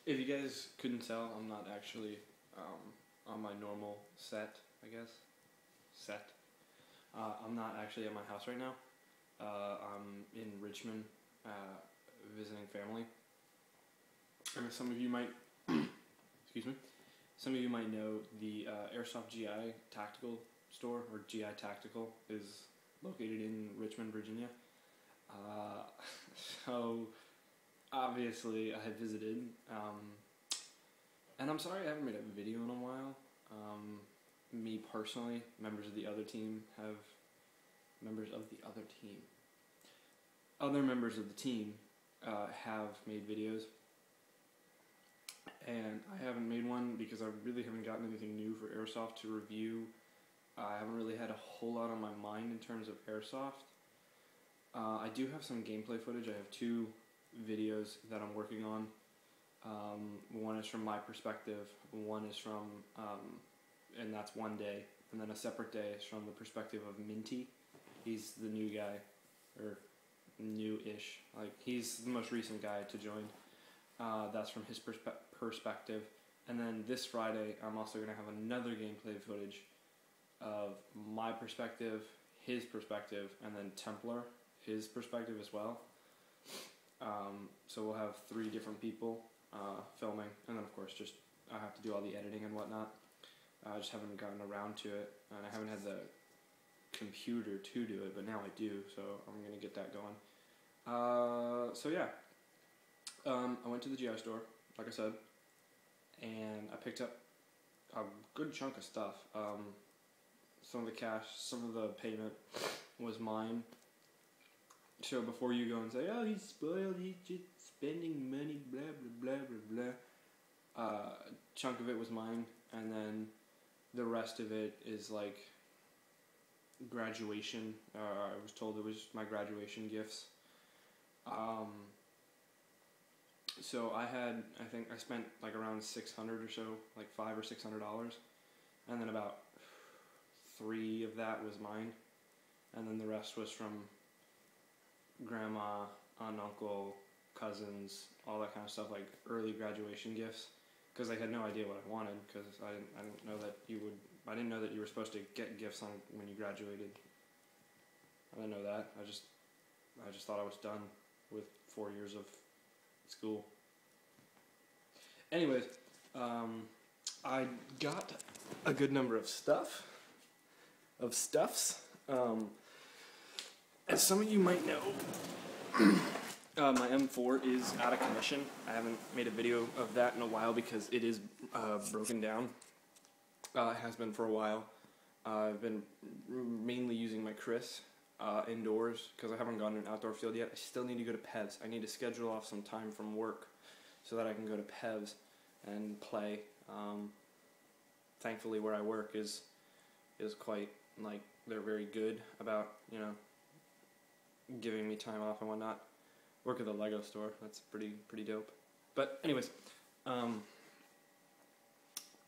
If you guys couldn't tell, I'm not actually on my normal set, I guess. I'm not actually at my house right now. I'm in Richmond visiting family. And some of you might, excuse me, some of you might know the Airsoft GI Tactical store, or GI Tactical, is located in Richmond, Virginia. So obviously I had visited, and I'm sorry I haven't made a video in a while. Me personally, members of the other team, have made videos, and I haven't made one because I really haven't gotten anything new for Airsoft to review. I haven't really had a whole lot on my mind in terms of Airsoft. I do have some gameplay footage. I have 2 videos that I'm working on. One is from my perspective, one is from, and that's one day, and then a separate day is from the perspective of Minty. He's the new guy, or new-ish, like he's the most recent guy to join. That's from his perspective. And then this Friday, I'm also going to have another gameplay footage of my perspective, his perspective, and then Templar, his perspective as well. So we'll have 3 different people filming, and then of course just I have to do all the editing and whatnot. I just haven't gotten around to it, and I haven't had the computer to do it, but now I do, so I'm going to get that going. So yeah, I went to the GI store, like I said, and I picked up a good chunk of stuff. Some of the cash, some of the payment was mine. So before you go and say, oh, he's spoiled, he's just spending money, blah, blah, blah, blah, blah. A chunk of it was mine, and then the rest of it is like graduation. I was told it was my graduation gifts. So I think I spent like around $600 or so, like $500 or $600, and then about 3 of that was mine, and then the rest was from grandma, aunt, uncle, cousins, all that kind of stuff, like early graduation gifts, because I had no idea what I wanted, because I didn't know that you were supposed to get gifts on when you graduated. I didn't know that. I just thought I was done with 4 years of school. Anyways, I got a good number of stuffs. As some of you might know, my M4 is out of commission. I haven't made a video of that in a while because it is broken down. It has been for a while. I've been mainly using my Chris indoors because I haven't gone to an outdoor field yet. I still need to go to PEVs. I need to schedule off some time from work so that I can go to PEVs and play. Thankfully, where I work is quite, like, they're very good about, you know, giving me time off and whatnot. Work at the Lego store. That's pretty dope. But anyways,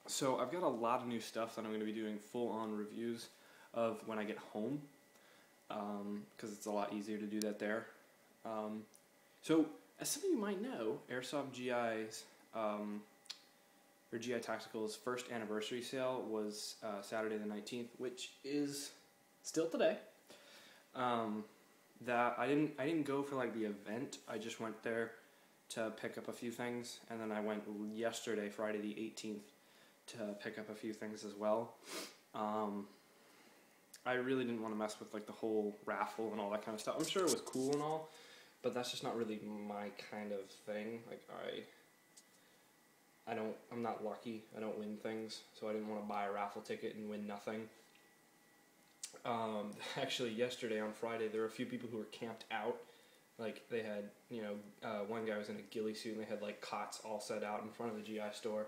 so I've got a lot of new stuff that I'm going to be doing full-on reviews of when I get home, because it's a lot easier to do that there. So as some of you might know, Airsoft GI's or GI Tactical's first anniversary sale was Saturday the 19th, which is still today. That I didn't go for like the event. I just went there to pick up a few things, and then I went yesterday, Friday the 18th, to pick up a few things as well. I really didn't want to mess with like the whole raffle and all that kind of stuff. I'm sure it was cool and all, but that's just not really my kind of thing. Like I'm not lucky. I don't win things, so I didn't want to buy a raffle ticket and win nothing. Actually, yesterday on Friday, there were a few people who were camped out. Like, they had, you know, one guy was in a ghillie suit, and they had, like, cots all set out in front of the GI store.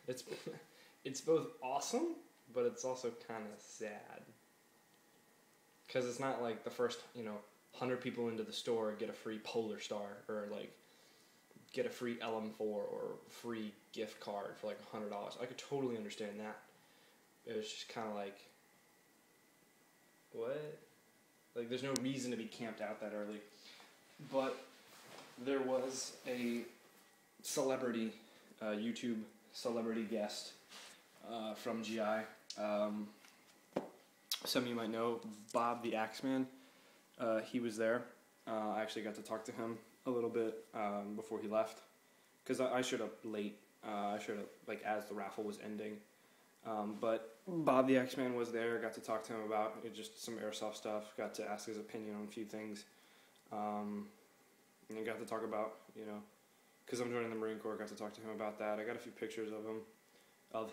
It's both awesome, but it's also kind of sad. Because it's not like the first, 100 people into the store get a free Polar Star, or, like, get a free LM4 or free gift card for like $100. I could totally understand that. It was just kind of like, what? Like, there's no reason to be camped out that early. But there was a celebrity, YouTube celebrity guest from GI. Some of you might know Bob the Axeman. He was there. I actually got to talk to him a little bit before he left, because I showed up late. I showed up like as the raffle was ending. But Bob the Axeman was there. Got to talk to him about just some airsoft stuff. Got to ask his opinion on a few things. And got to talk about, because I'm joining the Marine Corps, got to talk to him about that. I got a few pictures of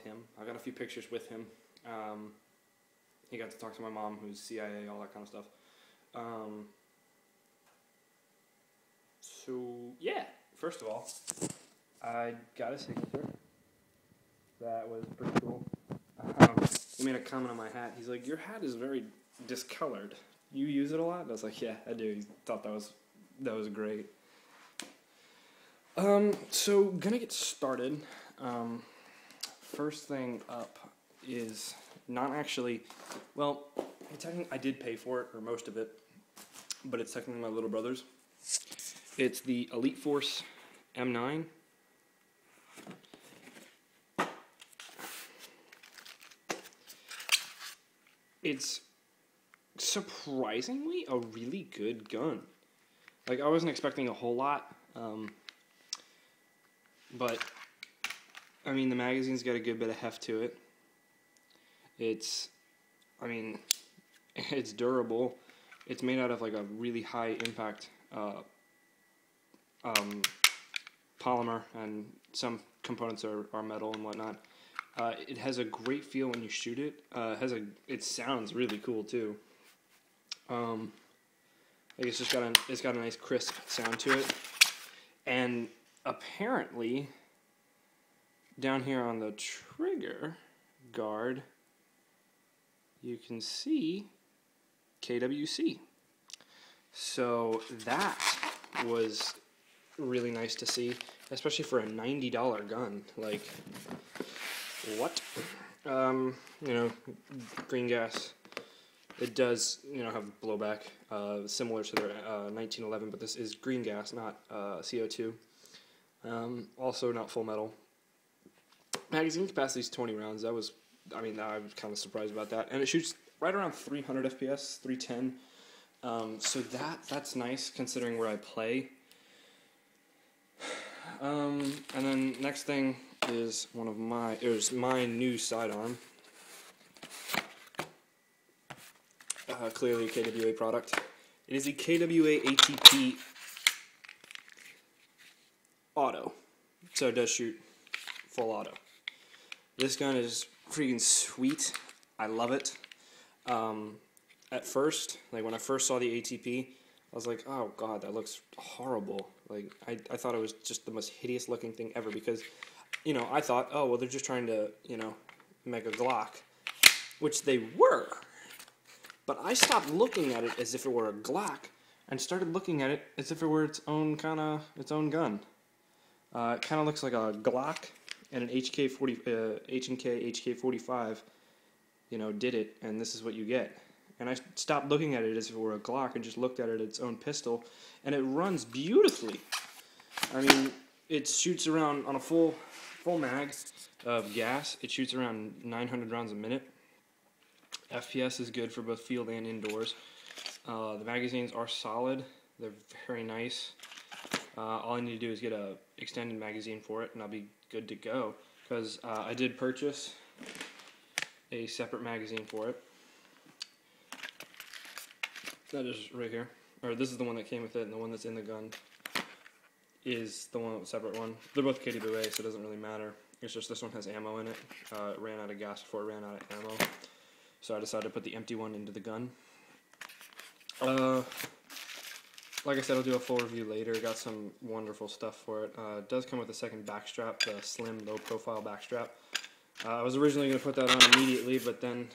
him. I got a few pictures with him. He got to talk to my mom, who's CIA, all that kind of stuff. So, yeah, first of all, I got a signature. That was pretty cool. He made a comment on my hat. He's like, your hat is very discolored. You use it a lot? I was like, yeah, I do. He thought that was great. So, gonna get started. First thing up is not actually, well, technically I did pay for it, or most of it, but it's technically my little brother's. It's the Elite Force M9. It's surprisingly a really good gun. Like, I wasn't expecting a whole lot, but, I mean, the magazine's got a good bit of heft to it. It's durable. It's made out of, like, a really high impact polymer, and some components are metal and whatnot. It has a great feel when you shoot it. It sounds really cool too. Like it's got a nice crisp sound to it. And apparently, down here on the trigger guard, you can see KWC. So that was really nice to see, especially for a $90 gun. Like, what? Green gas. It does, have blowback, similar to their 1911, but this is green gas, not CO2. Also not full metal. Magazine capacity is 20 rounds. I was kind of surprised about that. And it shoots right around 300 FPS, 310. So that's nice considering where I play. And then next thing is my new sidearm. Clearly a KWA product. It is a KWA ATP auto. So it does shoot full auto. This gun is freaking sweet. I love it. At first, like when I first saw the ATP, I was like, oh god, that looks horrible. Like, I thought it was just the most hideous looking thing ever because, I thought, oh, well, they're just trying to, make a Glock, which they were. But I stopped looking at it as if it were a Glock and started looking at it as if it were its own gun. It kind of looks like a Glock and an H&K HK45, did it, and this is what you get. And I stopped looking at it as if it were a Glock and just looked at it as its own pistol, and it runs beautifully. I mean, it shoots around on a full mag of gas. It shoots around 900 rounds a minute. FPS is good for both field and indoors. The magazines are solid. They're very nice. All I need to do is get a extended magazine for it, and I'll be good to go. Because I did purchase a separate magazine for it. That is right here. Or this is the one that came with it, and the one that's in the gun is the one with the separate one. They're both KWA, so it doesn't really matter. It's just this one has ammo in it. It ran out of gas before it ran out of ammo. So I decided to put the empty one into the gun. Like I said, I'll do a full review later. Got some wonderful stuff for it. It does come with a second backstrap, the slim, low-profile backstrap. I was originally going to put that on immediately, but then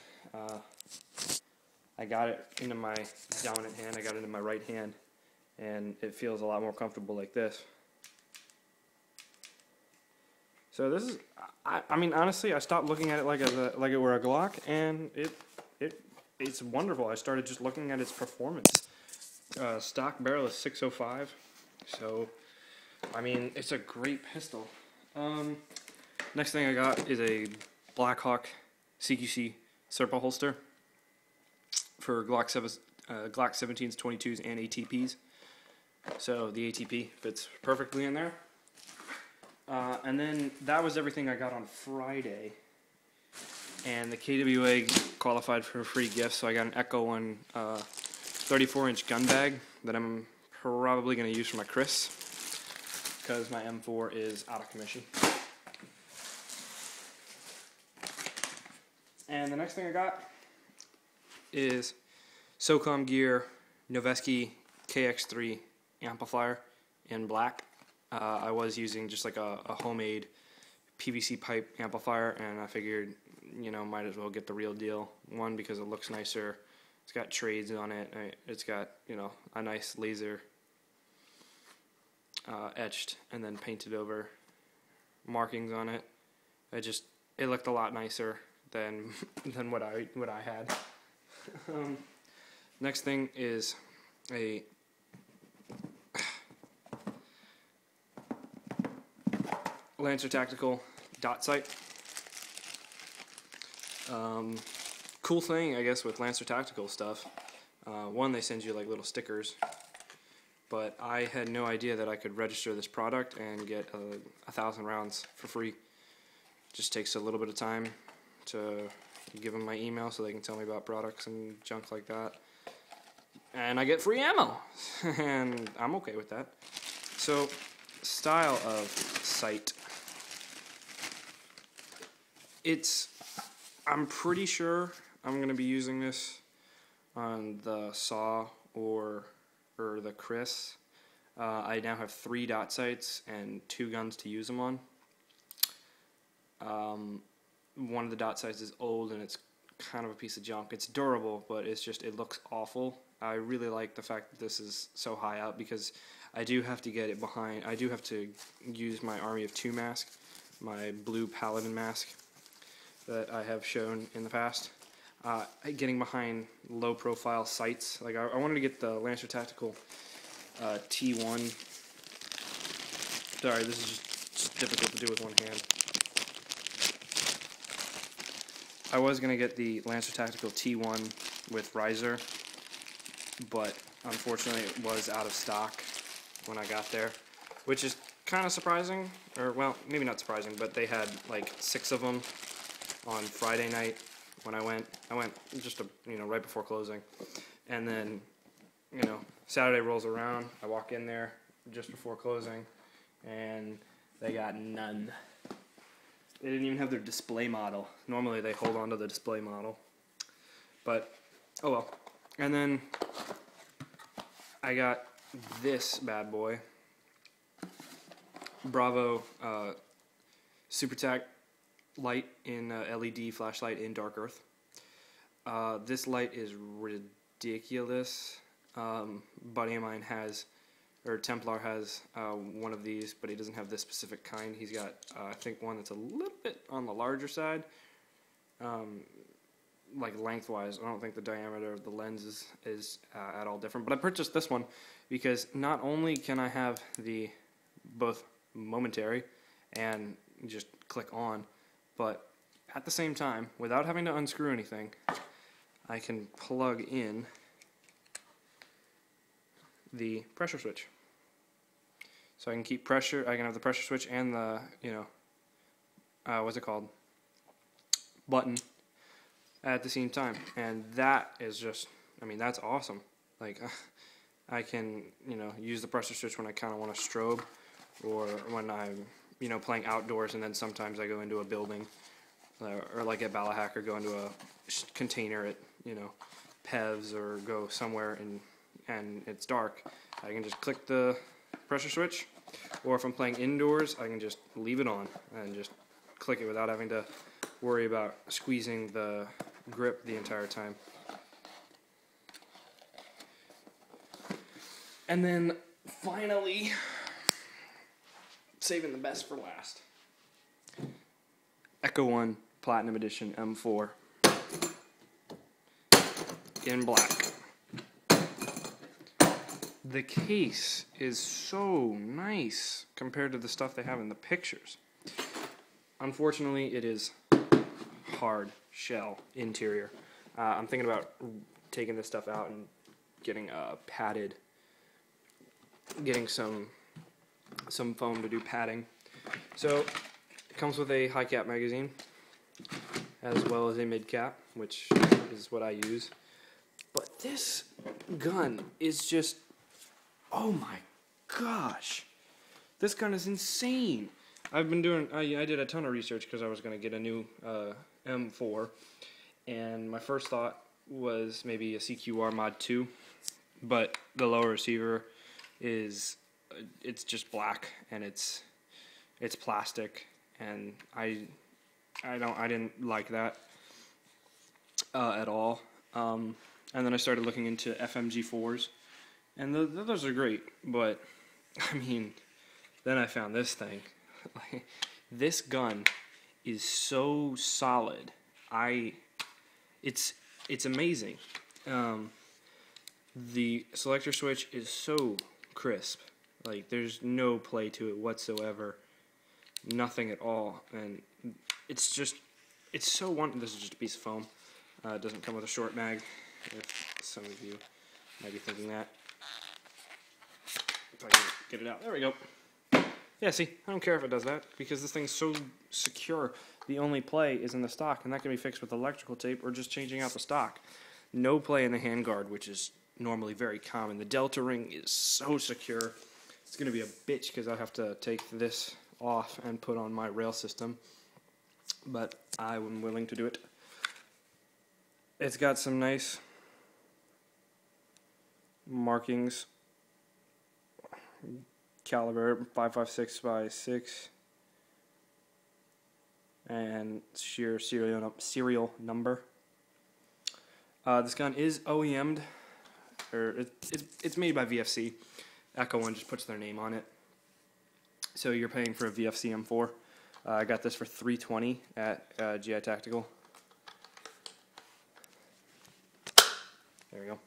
I got it into my dominant hand. I got it into my right hand, and it feels a lot more comfortable like this. So this is, I mean, honestly, I stopped looking at it like it were a Glock, and it's wonderful. I started just looking at its performance. Stock barrel is 605, So, I mean, it's a great pistol. Next thing I got is a Blackhawk CQC Serpa holster for Glock 17s, 22s, and ATPs. So the ATP fits perfectly in there. And then that was everything I got on Friday. And the KWA qualified for a free gift, so I got an Echo One 34-inch gun bag that I'm probably going to use for my Chris, because my M4 is out of commission. And the next thing I got is SOCOM Gear Noveski KX3 amplifier in black. I was using just like a homemade PVC pipe amplifier, and I figured, you know, might as well get the real deal. One, because it looks nicer. It's got trades on it. It's got, you know, a nice laser etched and then painted over markings on it. It looked a lot nicer than what I had. Next thing is a Lancer Tactical dot sight. Cool thing, I guess, with Lancer Tactical stuff. One, they send you like little stickers, but I had no idea that I could register this product and get 1,000 rounds for free. Just takes a little bit of time to give them my email so they can tell me about products and junk like that. And I get free ammo, and I'm okay with that. So, style of sight. I'm pretty sure I'm going to be using this on the SAW or the Chris. I now have 3 dot sights and 2 guns to use them on. One of the dot sights is old and it's kind of a piece of junk. It's durable, but it looks awful. I really like the fact that this is so high up, because I do have to get it behind. I do have to use my Army of 2 mask, my blue Paladin mask that I have shown in the past. Getting behind low profile sights. Like I wanted to get the Lancer Tactical T1. Sorry, this is just difficult to do with one hand. I was going to get the Lancer Tactical T1 with riser, but unfortunately it was out of stock when I got there, which is kind of surprising, or well, maybe not surprising, but they had like 6 of them on Friday night when I went. I went just right before closing, and then Saturday rolls around. I walk in there just before closing, and they got none. They didn't even have their display model. Normally they hold on to the display model, but oh well. And then I got this bad boy, Bravo Super Tac light in LED flashlight in dark earth. This light is ridiculous. Buddy of mine has, or Templar has, one of these, but he doesn't have this specific kind. He's got, I think, one that's a little bit on the larger side, like lengthwise. I don't think the diameter of the lens is at all different. But I purchased this one because not only can I have the both momentary and just click on, but at the same time, without having to unscrew anything, I can plug in the pressure switch. So I can keep pressure, I can have the pressure switch and the, what's it called? Button at the same time. And that is just, that's awesome. Like, I can, use the pressure switch when I kind of want to strobe, or when I'm, playing outdoors, and then sometimes I go into a building, or like at Ballahacker, go into a container at, Pevs, or go somewhere and it's dark. I can just click the pressure switch, or if I'm playing indoors, I can just leave it on and just click it without having to worry about squeezing the grip the entire time. And then finally, saving the best for last, Echo One Platinum Edition M4 in black. the case is so nice compared to the stuff they have in the pictures. Unfortunately, it is hard shell interior. I'm thinking about taking this stuff out and getting padded, getting some foam to do padding. So it comes with a high cap magazine as well as a mid cap, which is what I use. But this gun is just, oh my gosh, this gun is insane. I've been doing, I did a ton of research because I was going to get a new M4, and my first thought was maybe a CQR Mod 2, but the lower receiver is, it's just black, and it's plastic, and I didn't like that at all. And then I started looking into FMG4s, and those are great, but I mean, then I found this thing. This gun is so solid. It's amazing. The selector switch is so crisp. Like, there's no play to it whatsoever. Nothing at all. And it's just, it's so wonderful. This is just a piece of foam. It doesn't come with a short mag, if some of you might be thinking that. If I can get it out. There we go. Yeah, see, I don't care if it does that, because this thing's so secure. The only play is in the stock, and that can be fixed with electrical tape or just changing out the stock. No play in the handguard, which is normally very common. The Delta ring is so secure. It's going to be a bitch, because I'll have to take this off and put on my rail system, but I'm willing to do it. It's got some nice markings. Caliber 5.56 by 6 and sheer serial number. This gun is OEM'd, or it's made by VFC. Echo One just puts their name on it. So you're paying for a VFC M4. I got this for $320 at GI Tactical. There we go.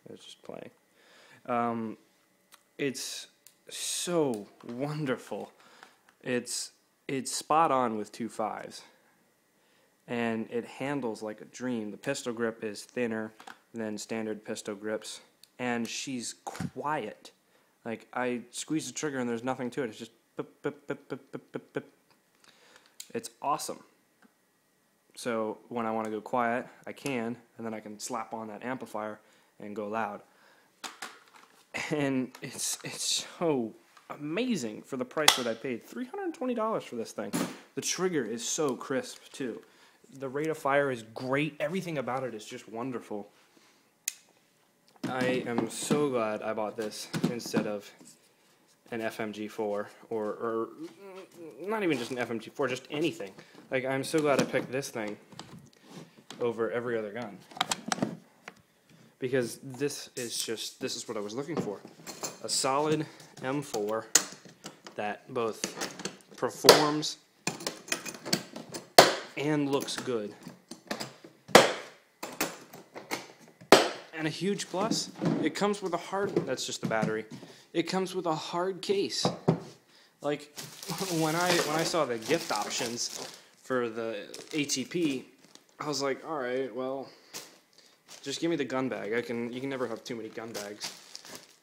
It's just playing. It's so wonderful. It's spot on with 2.5s, and it handles like a dream. The pistol grip is thinner than standard pistol grips, and she's quiet. Like, I squeeze the trigger and there's nothing to it. It's just bip, bip, bip, bip, bip, bip, bip. It's awesome. So when I want to go quiet, I can, and then I can slap on that amplifier and go loud. And it's so amazing for the price that I paid. $320 for this thing. The trigger is so crisp too. The rate of fire is great. Everything about it is just wonderful. I am so glad I bought this instead of an FMG4 or not even just an FMG4, just anything. Like, I'm so glad I picked this thing over every other gun. Because this is what I was looking for. A solid M4 that both performs and looks good. And a huge plus, it comes with a hard, that's just the battery. It comes with a hard case. Like, when I saw the gift options for the ATP, I was like, all right, well, just give me the gun bag. You can never have too many gun bags.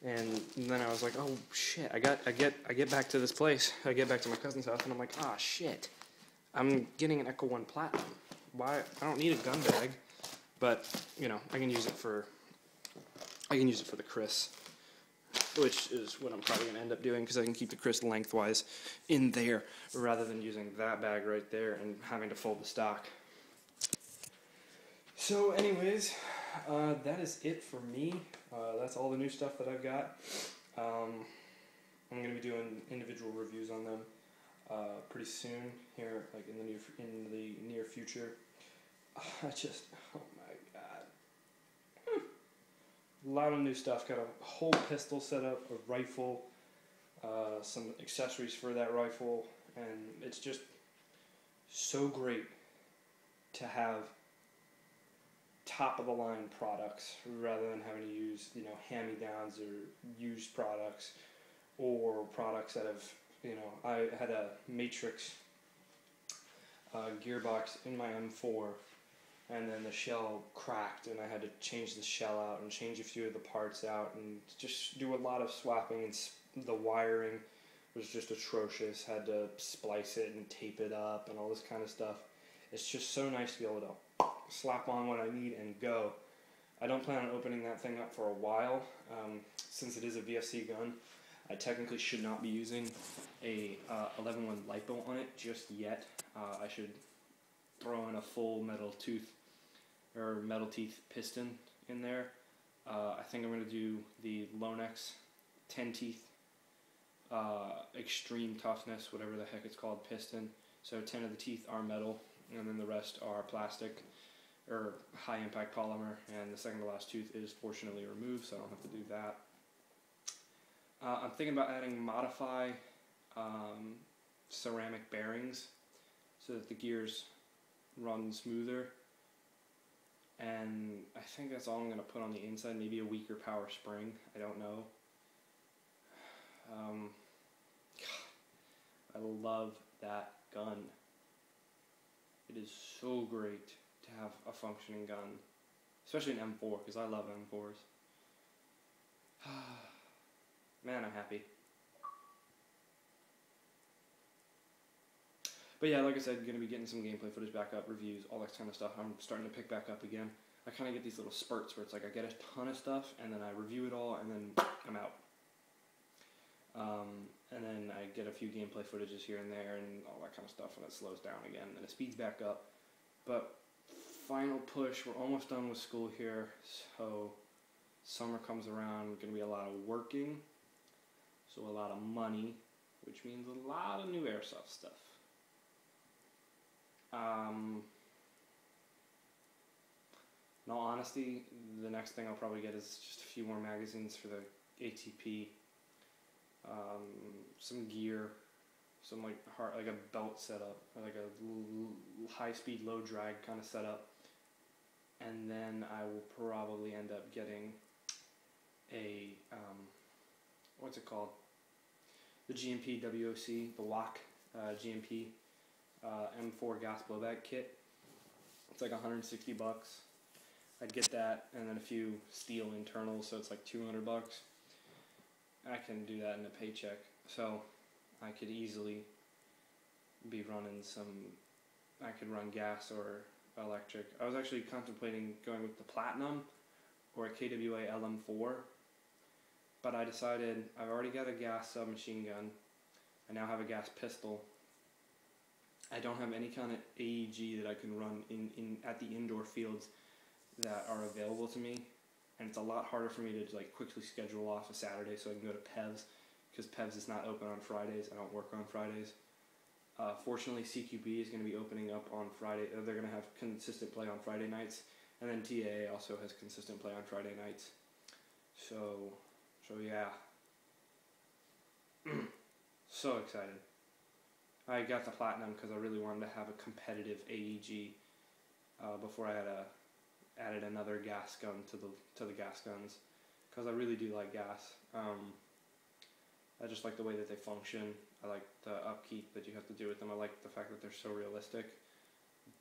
And then I was like, oh shit, I get back to this place. I get back to my cousin's house and I'm like, ah shit. I'm getting an Echo One Platinum. Why? I don't need a gun bag. But, you know, I can use it for the Chris, which is what I'm probably going to end up doing, because I can keep the Chris lengthwise in there rather than using that bag right there and having to fold the stock. So anyways, that is it for me. That's all the new stuff that I've got. I'm going to be doing individual reviews on them pretty soon here, like in the near future. Oh my god. A lot of new stuff. Got a whole pistol setup, a rifle, some accessories for that rifle, and it's just so great to have top of the line products rather than having to use, you know, hand-me-downs or used products or products that have, you know, I had a Matrix gearbox in my M4, and then the shell cracked and I had to change the shell out and change a few of the parts out and just do a lot of swapping, and the wiring was just atrocious. Had to splice it and tape it up and all this kind of stuff. It's just so nice to be able to slap on what I need and go. I don't plan on opening that thing up for a while. Since it is a VFC gun, I technically should not be using a 11-1 LiPo on it just yet. I should throw in a full metal teeth piston in there. I think I'm going to do the Lonex 10 teeth extreme toughness, whatever the heck it's called, piston. So 10 of the teeth are metal, and then the rest are plastic or high impact polymer, and the second to last tooth is fortunately removed, so I don't have to do that. I'm thinking about adding modify ceramic bearings so that the gears run smoother, and I think that's all I'm going to put on the inside. Maybe a weaker power spring, I don't know. I love that gun. It is so great to have a functioning gun, especially an M4, because I love M4s. Man, I'm happy. But yeah, like I said, going to be getting some gameplay footage back up, reviews, all that kind of stuff. I'm starting to pick back up again. I kind of get these little spurts where it's like I get a ton of stuff, and then I review it all, and then I'm out. And then I get a few gameplay footages here and there and all that kind of stuff, and it slows down again, and it speeds back up. But final push, we're almost done with school here, so summer comes around, going to be a lot of working, so a lot of money, which means a lot of new airsoft stuff. In all honesty, the next thing I'll probably get is just a few more magazines for the ATP. Some gear, some like a belt setup, like a high-speed, low-drag kind of setup, and then I will probably end up getting a what's it called? The GMP WOC, the WOC GMP M4 gas blowback kit. It's like $160. I'd get that, and then a few steel internals, so it's like $200. I can do that in a paycheck, so I could easily be running I could run gas or electric. I was actually contemplating going with the Platinum or a KWA LM4, but I decided I've already got a gas submachine gun. I now have a gas pistol. I don't have any kind of AEG that I can run at the indoor fields that are available to me. And it's a lot harder for me to like quickly schedule off a Saturday so I can go to PEVs, because PEVs is not open on Fridays. I don't work on Fridays. Fortunately, CQB is going to be opening up on Friday. They're going to have consistent play on Friday nights, and then TAA also has consistent play on Friday nights. So yeah, so excited. I got the Platinum because I really wanted to have a competitive AEG before I added another gas gun to the gas guns, because I really do like gas. I just like the way that they function. I like the upkeep that you have to do with them. I like the fact that they're so realistic,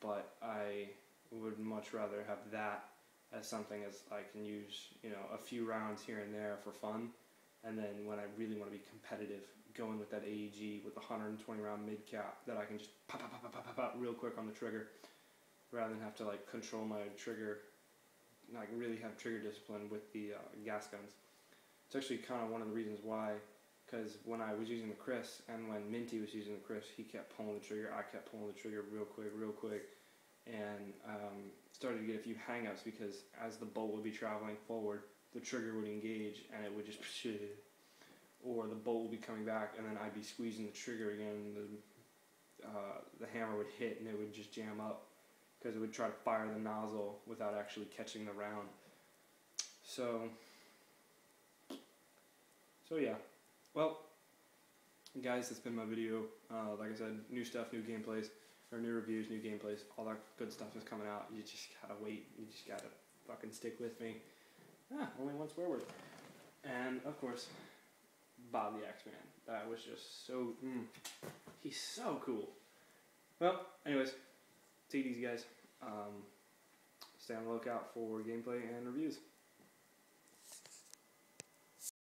but I would much rather have that as something as I can use, you know, a few rounds here and there for fun, and then when I really want to be competitive, going with that AEG with the 120 round mid cap that I can just pop real quick on the trigger, rather than have to like control my trigger. I can really have trigger discipline with the gas guns. It's actually kind of one of the reasons why, because when I was using the Chris and when Minty was using the Chris, he kept pulling the trigger, I kept pulling the trigger real quick, and started to get a few hang-ups, because as the bolt would be traveling forward, the trigger would engage and it would just or the bolt would be coming back and then I'd be squeezing the trigger again, and the hammer would hit and it would just jam up, because it would try to fire the nozzle without actually catching the round. So yeah. Well, guys, that's been my video. Like I said, new stuff, new gameplays. or new reviews, new gameplays, all that good stuff is coming out. You just gotta wait. You just gotta fucking stick with me. Only one swear word. And of course, Bob the Axeman. That was just so. He's so cool. Well, anyways, take it easy, guys. Stay on the lookout for gameplay and reviews.